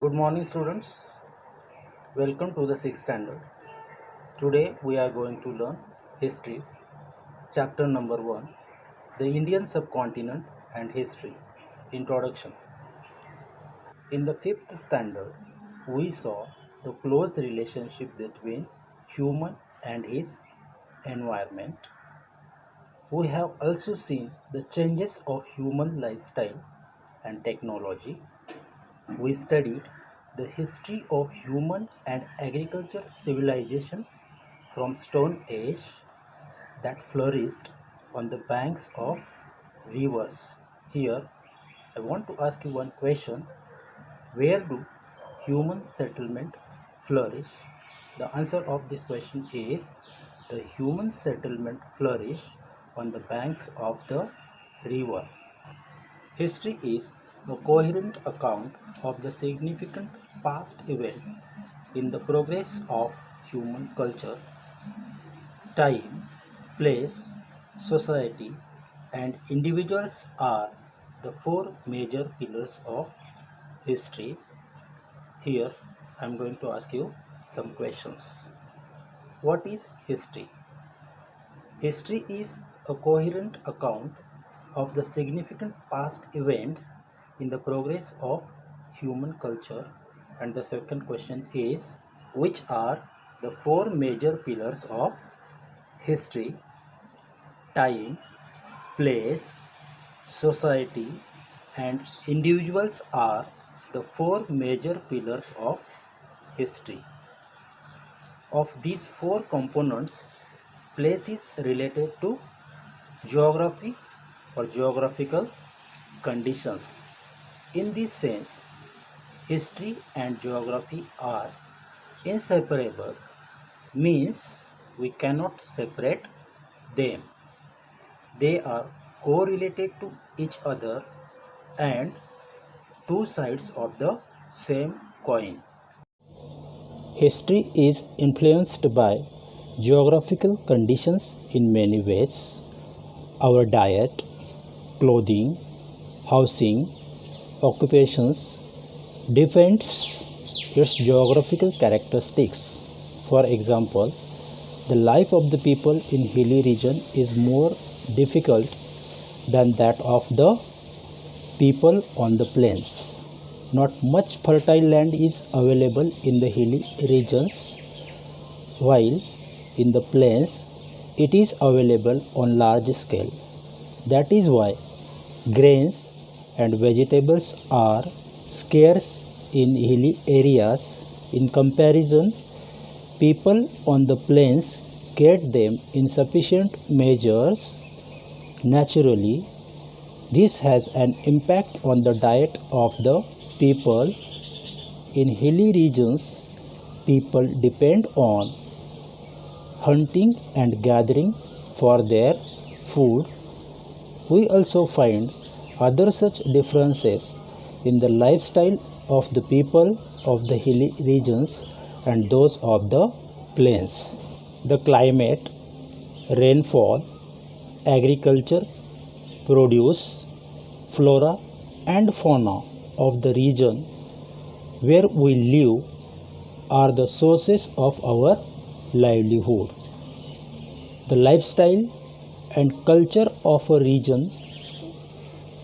Good morning, students. Welcome to the 6th standard. Today we are going to learn history, chapter number 1, the Indian subcontinent and history. Introduction. In the 5th standard, we saw the close relationship between human and his environment. We have also seen the changes of human lifestyle and technology. We studied the history of human and agriculture civilization from Stone Age that flourished on the banks of rivers. Here, I want to ask you one question. Where do human settlement flourish? The answer of this question is the human settlement flourish on the banks of the river. History is a coherent account of the significant past event in the progress of human culture. Time, place, society, and individuals are the four major pillars of history. Here, I am going to ask you some questions. What is history? History is a coherent account of the significant past events in the progress of human culture. And the second question is, which are the four major pillars of history? Time, place, society, and individuals are the four major pillars of history. Of these four components, place is related to geography or geographical conditions. In this sense, history and geography are inseparable, means we cannot separate them. They are correlated to each other and two sides of the same coin. History is influenced by geographical conditions in many ways. Our diet, clothing, housing, occupations depends its geographical characteristics. For example, the life of the people in hilly region is more difficult than that of the people on the plains. Not much fertile land is available in the hilly regions, while in the plains it is available on large scale. That is why grains and vegetables are scarce in hilly areas. In comparison, people on the plains get them in sufficient measures naturally. This has an impact on the diet of the people. In hilly regions, people depend on hunting and gathering for their food. We also find other such differences in the lifestyle of the people of the hilly regions and those of the plains. The climate, rainfall, agriculture, produce, flora and fauna of the region where we live are the sources of our livelihood. The lifestyle and culture of a region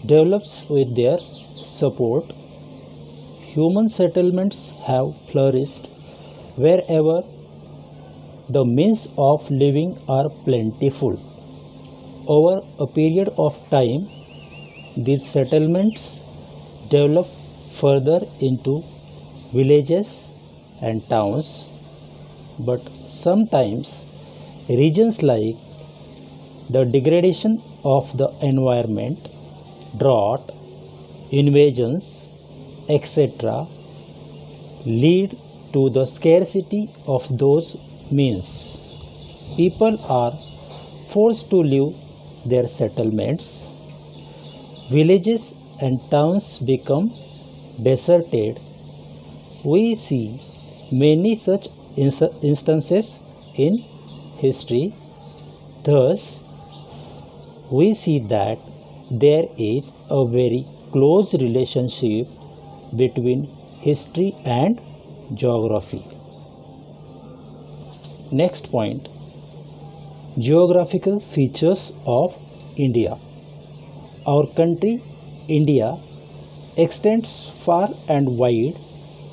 develops with their support. Human settlements have flourished wherever the means of living are plentiful. Over a period of time, these settlements develop further into villages and towns, but sometimes regions like the degradation of the environment, drought, invasions, etc., lead to the scarcity of those means. People are forced to leave their settlements. Villages and towns become deserted. We see many such instances in history. Thus, we see that there is a very close relationship between history and geography. Next point, geographical features of India. Our country, India, extends far and wide.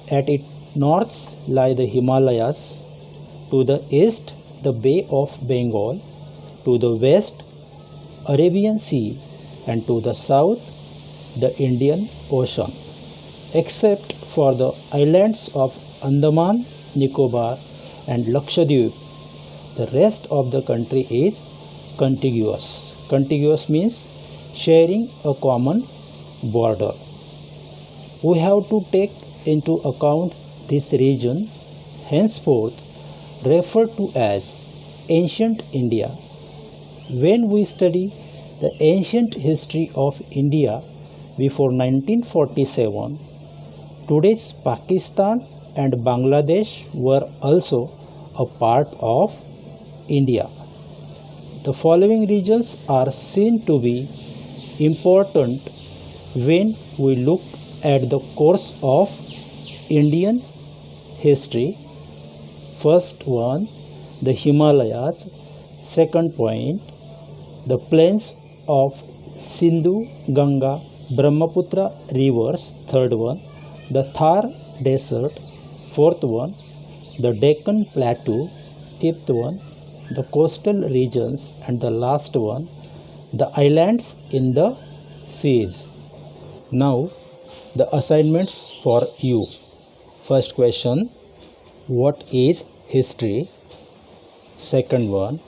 At its north lie the Himalayas, to the east the Bay of Bengal, to the west Arabian Sea, and to the south the Indian Ocean. Except for the islands of Andaman, Nicobar, and Lakshadweep, the rest of the country is contiguous. Contiguous means sharing a common border. We have to take into account this region, henceforth referred to as ancient India. When we study the ancient history of India before 1947, today's Pakistan and Bangladesh were also a part of India. The following regions are seen to be important when we look at the course of Indian history. First one, the Himalayas. Second point, the plains of Sindhu, Ganga, Brahmaputra rivers. Third one, the Thar desert. Fourth one, the Deccan plateau. Fifth one, the coastal regions. And the last one, the islands in the seas. Now, the assignments for you. First question, what is history? Second one,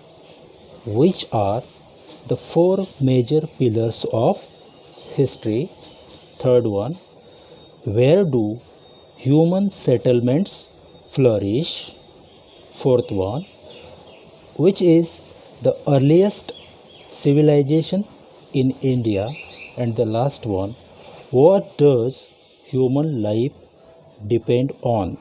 which are the four major pillars of history? Third one, where do human settlements flourish? Fourth one, which is the earliest civilization in India? And the last one, what does human life depend on?